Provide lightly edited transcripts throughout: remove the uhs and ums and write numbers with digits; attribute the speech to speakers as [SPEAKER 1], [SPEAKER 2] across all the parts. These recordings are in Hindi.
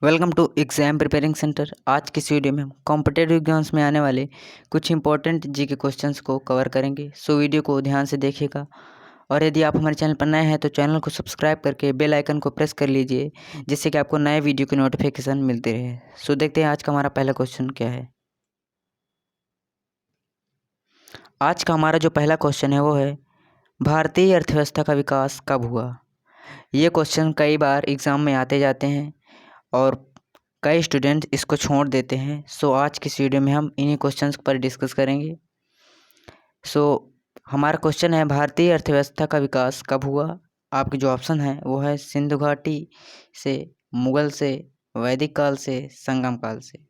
[SPEAKER 1] Welcome to exam preparing centre. आज की इस वीडियो में हम कॉम्पिटेटिव एग्जाम्स में आने वाले कुछ इंपॉर्टेंट जीके क्वेश्चंस को कवर करेंगे। सो वीडियो को ध्यान से देखिएगा और यदि आप हमारे चैनल पर नए हैं तो चैनल को सब्सक्राइब करके बेल आइकन को प्रेस कर लीजिए, जिससे कि आपको नए वीडियो की नोटिफिकेशन मिलती रहे। सो देखते हैं आज का हमारा पहला क्वेश्चन क्या है। आज का हमारा जो पहला क्वेश्चन है वो है, भारतीय अर्थव्यवस्था का विकास कब हुआ। ये क्वेश्चन कई बार एग्ज़ाम में आते जाते हैं और कई स्टूडेंट इसको छोड़ देते हैं। सो आज की इस वीडियो में हम इन्हीं क्वेश्चंस पर डिस्कस करेंगे। सो हमारा क्वेश्चन है, भारतीय अर्थव्यवस्था का विकास कब हुआ। आपके जो ऑप्शन है वो है सिंधु घाटी से, मुगल से, वैदिक काल से, संगम काल से।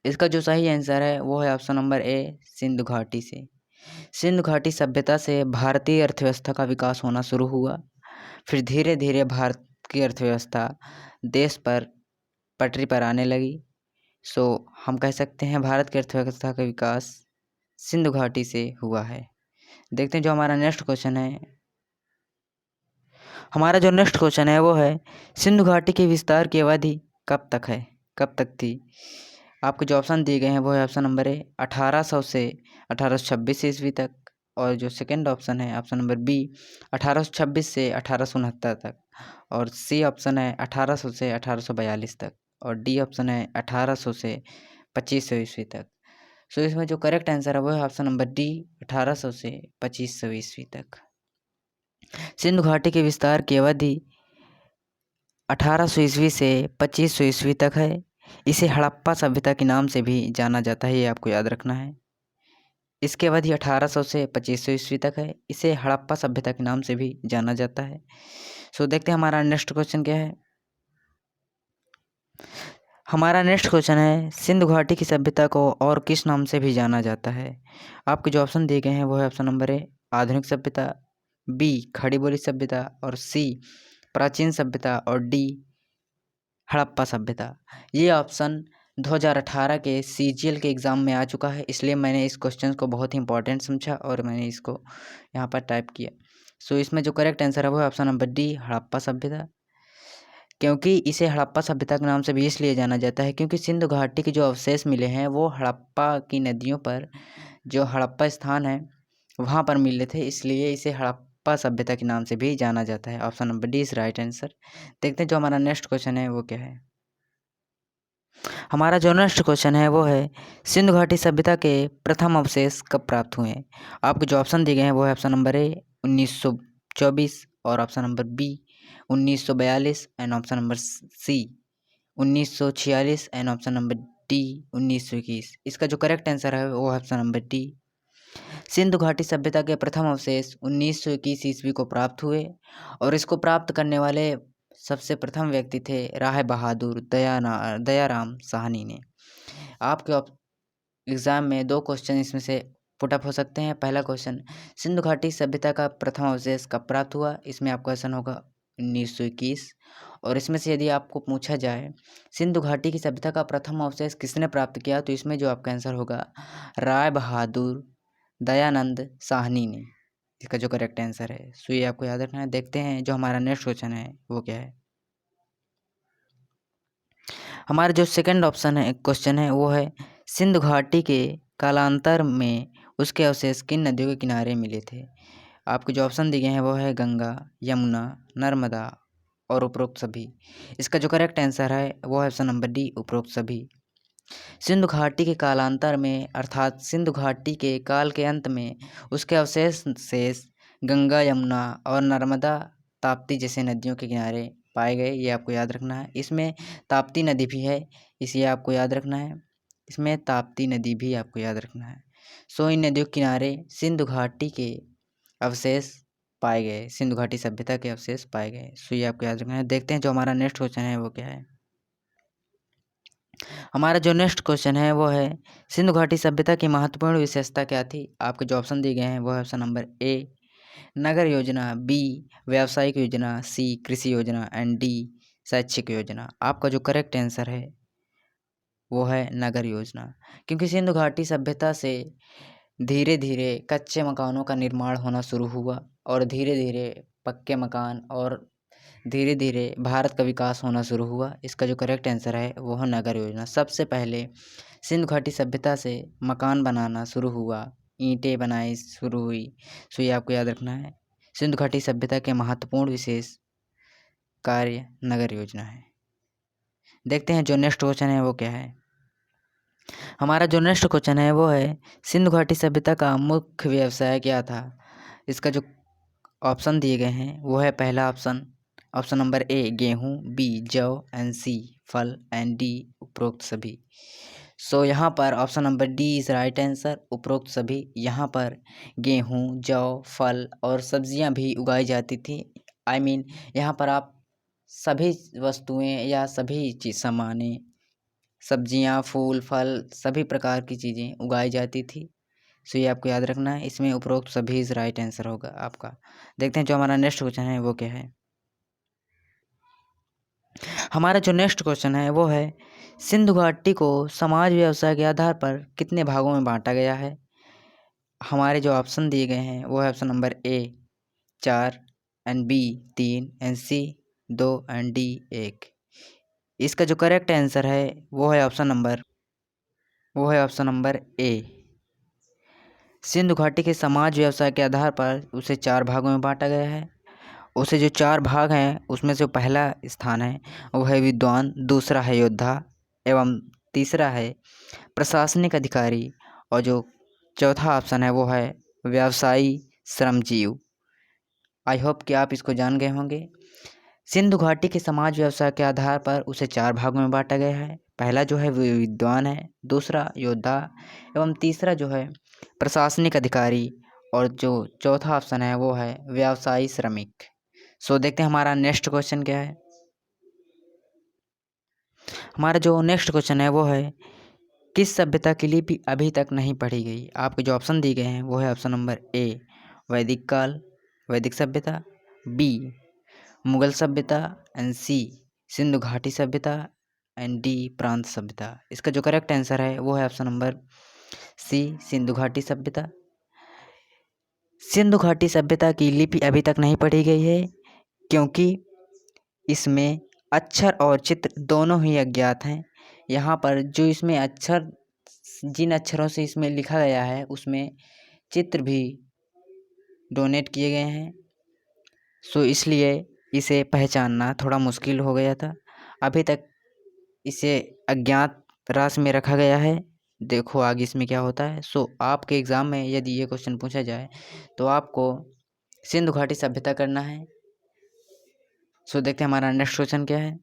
[SPEAKER 1] इसका जो सही आंसर है वो है ऑप्शन नंबर ए, सिंधु घाटी से। सिंधु घाटी सभ्यता से भारतीय अर्थव्यवस्था का विकास होना शुरू हुआ। फिर धीरे धीरे भारत की अर्थव्यवस्था देश पर पटरी पर आने लगी। सो हम कह सकते हैं भारत की अर्थव्यवस्था का विकास सिंधु घाटी से हुआ है। देखते हैं जो हमारा नेक्स्ट क्वेश्चन है। हमारा जो नेक्स्ट क्वेश्चन है वो है, सिंधु घाटी के विस्तार की अवधि कब तक है, कब तक थी। आपके जो ऑप्शन दिए गए हैं वो है ऑप्शन नंबर ए 1800 से 1826 ईस्वी तक, और जो सेकंड ऑप्शन है ऑप्शन नंबर बी 1826 से 1869 तक, और सी ऑप्शन है 1800 से 1842 तक, और डी ऑप्शन है 1800 से 2500 ईस्वी तक। सो इसमें जो करेक्ट आंसर है वो है ऑप्शन नंबर डी 1800 से 2500 ईस्वी तक। सिंधु घाटी के विस्तार की अवधि 1800 ईस्वी से 2500 ईस्वी तक है। इसे हड़प्पा सभ्यता के नाम से भी जाना जाता है, ये आपको याद रखना है। इसकी अवधि 1800 से 2500 ईस्वी तक है। इसे हड़प्पा सभ्यता के नाम से भी जाना जाता है। सो देखते हैं हमारा नेक्स्ट क्वेश्चन क्या है। हमारा नेक्स्ट क्वेश्चन है, सिंधु घाटी की सभ्यता को और किस नाम से भी जाना जाता है। आपके जो ऑप्शन दिए गए हैं वो है ऑप्शन नंबर ए आधुनिक सभ्यता, बी खड़ी बोली सभ्यता, और सी प्राचीन सभ्यता, और डी हड़प्पा सभ्यता। ये ऑप्शन 2018 के सीजीएल के एग्ज़ाम में आ चुका है, इसलिए मैंने इस क्वेश्चन को बहुत ही इंपॉर्टेंट समझा और मैंने इसको यहाँ पर टाइप किया। सो इसमें जो करेक्ट आंसर है वो है ऑप्शन नंबर डी हड़प्पा सभ्यता। क्योंकि इसे हड़प्पा सभ्यता के नाम से भी इसलिए जाना जाता है क्योंकि सिंधु घाटी के जो अवशेष मिले हैं वो हड़प्पा की नदियों पर, जो हड़प्पा स्थान है वहाँ पर मिले थे, इसलिए इसे हड़प्पा सभ्यता के नाम से भी जाना जाता है। Option number D is right answer. देखते हैं जो हमारा नेक्स्ट क्वेश्चन है वो क्या है। हमारा जो नेक्स्ट क्वेश्चन है वो है, सिंधु घाटी सभ्यता के प्रथम अवशेष कब प्राप्त हुए हैं। आपको जो ऑप्शन दिए गए हैं वो है ऑप्शन नंबर ए 1924, और option number B 1942, and option number C 1946, and option number D 1921। इसका जो करेक्ट आंसर है वो है ऑप्शन नंबर डी। सिंधु घाटी सभ्यता के प्रथम अवशेष 1921 ईस्वी को प्राप्त हुए, और इसको प्राप्त करने वाले सबसे प्रथम व्यक्ति थे राय बहादुर दयाराम साहनी ने। आपके एग्ज़ाम में दो क्वेश्चन इसमें से पुटअप हो सकते हैं। पहला क्वेश्चन, सिंधु घाटी सभ्यता का प्रथम अवशेष कब प्राप्त हुआ। इसमें आपका क्वेश्चन होगा 1921, और इसमें से यदि आपको पूछा जाए सिंधु घाटी की सभ्यता का प्रथम अवशेष किसने प्राप्त किया, तो इसमें जो आपका आंसर होगा राय बहादुर दयानंद साहनी ने। इसका जो करेक्ट आंसर है, सो ये आपको याद रखना है। देखते हैं जो हमारा नेक्स्ट क्वेश्चन है वो क्या है। हमारा जो सेकंड ऑप्शन है क्वेश्चन है वो है, सिंधु घाटी के कालांतर में उसके अवशेष किन नदियों के किनारे मिले थे। आपके जो ऑप्शन दिए गए हैं वो है गंगा, यमुना, नर्मदा, और उपरोक्त सभी। इसका जो करेक्ट आंसर है वो है ऑप्शन नंबर डी उपरोक्त सभी। सिंधु घाटी के कालांतर में अर्थात सिंधु घाटी के काल के अंत में उसके अवशेष शेष गंगा, यमुना और नर्मदा, ताप्ती जैसे नदियों के किनारे पाए गए। ये आपको याद रखना है। इसमें ताप्ती नदी भी है, इसे आपको याद रखना है। इसमें ताप्ती नदी भी आपको याद रखना है। सो इन नदियों के किनारे सिंधु घाटी के अवशेष पाए गए, सिंधु घाटी सभ्यता के अवशेष पाए गए। सो ये आपको याद रखना है। देखते हैं जो हमारा नेक्स्ट क्वेश्चन है वो क्या है। हमारा जो नेक्स्ट क्वेश्चन है वो है, सिंधु घाटी सभ्यता की महत्वपूर्ण विशेषता क्या थी। आपके जो ऑप्शन दिए गए हैं वो है ऑप्शन नंबर ए नगर योजना, बी व्यावसायिक योजना, सी कृषि योजना, एंड डी शैक्षिक योजना। आपका जो करेक्ट आंसर है वो है नगर योजना, क्योंकि सिंधु घाटी सभ्यता से धीरे धीरे कच्चे मकानों का निर्माण होना शुरू हुआ और धीरे धीरे पक्के मकान और धीरे धीरे भारत का विकास होना शुरू हुआ। इसका जो करेक्ट आंसर है वो है नगर योजना। सबसे पहले सिंधु घाटी सभ्यता से मकान बनाना शुरू हुआ, ईंटें बनाई शुरू हुई। सो ये आपको याद रखना है। सिंधु घाटी सभ्यता के महत्वपूर्ण विशेष कार्य नगर योजना है। देखते हैं जो नेक्स्ट क्वेश्चन है वो क्या है। हमारा जो नेक्स्ट क्वेश्चन है वो है सिंधु घाटी सभ्यता का मुख्य व्यवसाय क्या था। इसका जो ऑप्शन दिए गए हैं वो है पहला ऑप्शन नंबर ए गेहूँ, बी जौ, एंड सी फल, एंड डी उपरोक्त सभी। सो यहाँ पर option number D is right answer, उपरोक्त सभी। यहाँ पर गेहूँ, जौ, फल और सब्जियाँ भी उगाई जाती थी। यहाँ पर आप सभी वस्तुएं या सभी चीज़ सामानें, सब्जियां, फूल, फल, सभी प्रकार की चीज़ें उगाई जाती थी। सो ये आपको याद रखना है। इसमें उपरोक्त सभी इज़ राइट आंसर होगा आपका। देखते हैं जो हमारा नेक्स्ट क्वेश्चन है वो क्या है। हमारा जो नेक्स्ट क्वेश्चन है वो है सिंधु घाटी को समाज व्यवसाय के आधार पर कितने भागों में बांटा गया है। हमारे जो ऑप्शन दिए गए हैं वो है option number A 4, and B 3, and C 2, and D 1। इसका जो करेक्ट आंसर है वो है ऑप्शन नंबर ए। सिंधु घाटी के समाज व्यवसाय के आधार पर उसे 4 भागों में बांटा गया है। उसे जो 4 भाग हैं उसमें से पहला स्थान है वो है विद्वान, दूसरा है योद्धा, एवं तीसरा है प्रशासनिक अधिकारी, और जो चौथा ऑप्शन है वो है व्यवसायी श्रमजीव। आई होप कि आप इसको जान गए होंगे। सिंधु घाटी के समाज व्यवसाय के आधार पर उसे 4 भागों में बांटा गया है। पहला जो है विद्वान है, दूसरा योद्धा, एवं तीसरा जो है प्रशासनिक अधिकारी, और जो चौथा ऑप्शन है वो है व्यवसायी श्रमिक। सो देखते हैं हमारा नेक्स्ट क्वेश्चन क्या है। हमारा जो नेक्स्ट क्वेश्चन है वो है किस सभ्यता की लिपि अभी तक नहीं पढ़ी गई। आपके जो ऑप्शन दिए गए हैं वो है ऑप्शन नंबर ए वैदिक काल, वैदिक सभ्यता, बी मुगल सभ्यता, एंड सी सिंधु घाटी सभ्यता, एंड डी प्रांत सभ्यता। इसका जो करेक्ट आंसर है वो है ऑप्शन नंबर सी सिंधु घाटी सभ्यता। सिंधु घाटी सभ्यता की लिपि अभी तक नहीं पढ़ी गई है क्योंकि इसमें अक्षर और चित्र दोनों ही अज्ञात हैं। यहाँ पर जो इसमें अक्षर, जिन अक्षरों से इसमें लिखा गया है उसमें चित्र भी डोनेट किए गए हैं। सो इसलिए इसे पहचानना थोड़ा मुश्किल हो गया था। अभी तक इसे अज्ञात राशि में रखा गया है। देखो आगे इसमें क्या होता है। सो आपके एग्ज़ाम में यदि ये क्वेश्चन पूछा जाए तो आपको सिंधु घाटी सभ्यता करना है। सो देखते हैं हमारा नेक्स्ट क्वेश्चन क्या है।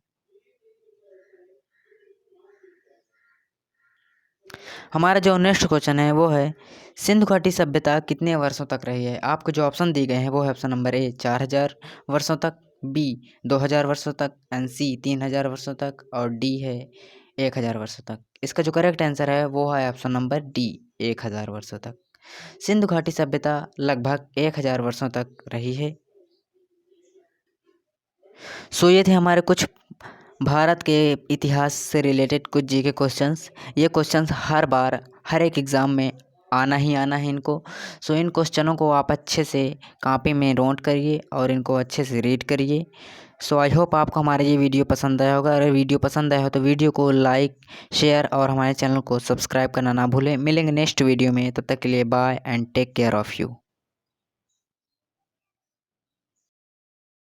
[SPEAKER 1] हमारा जो नेक्स्ट क्वेश्चन है वो है सिंधु घाटी सभ्यता कितने वर्षों तक रही है। आपको जो ऑप्शन दिए गए हैं वो है ऑप्शन नंबर ए 4000 वर्षों तक, बी 2000 वर्षों तक, एंड सी 3000 वर्षों तक, और डी है 1000 वर्षों तक। इसका जो करेक्ट आंसर है वो है ऑप्शन नंबर डी 1000 वर्षों तक। सिंधु घाटी सभ्यता लगभग 1000 वर्षों तक रही है। सो ये थे हमारे कुछ भारत के इतिहास से रिलेटेड कुछ जीके क्वेश्चंस। ये क्वेश्चंस हर बार हर एक एग्ज़ाम में आना ही आना है इनको। सो इन क्वेश्चनों को आप अच्छे से कॉपी में नोट करिए और इनको अच्छे से रीड करिए। सो आई होप आपको हमारा ये वीडियो पसंद आया होगा। अगर वीडियो पसंद आया हो तो वीडियो को लाइक, शेयर और हमारे चैनल को सब्सक्राइब करना ना भूलें। मिलेंगे नेक्स्ट वीडियो में, तब तक के लिए bye and take care of you.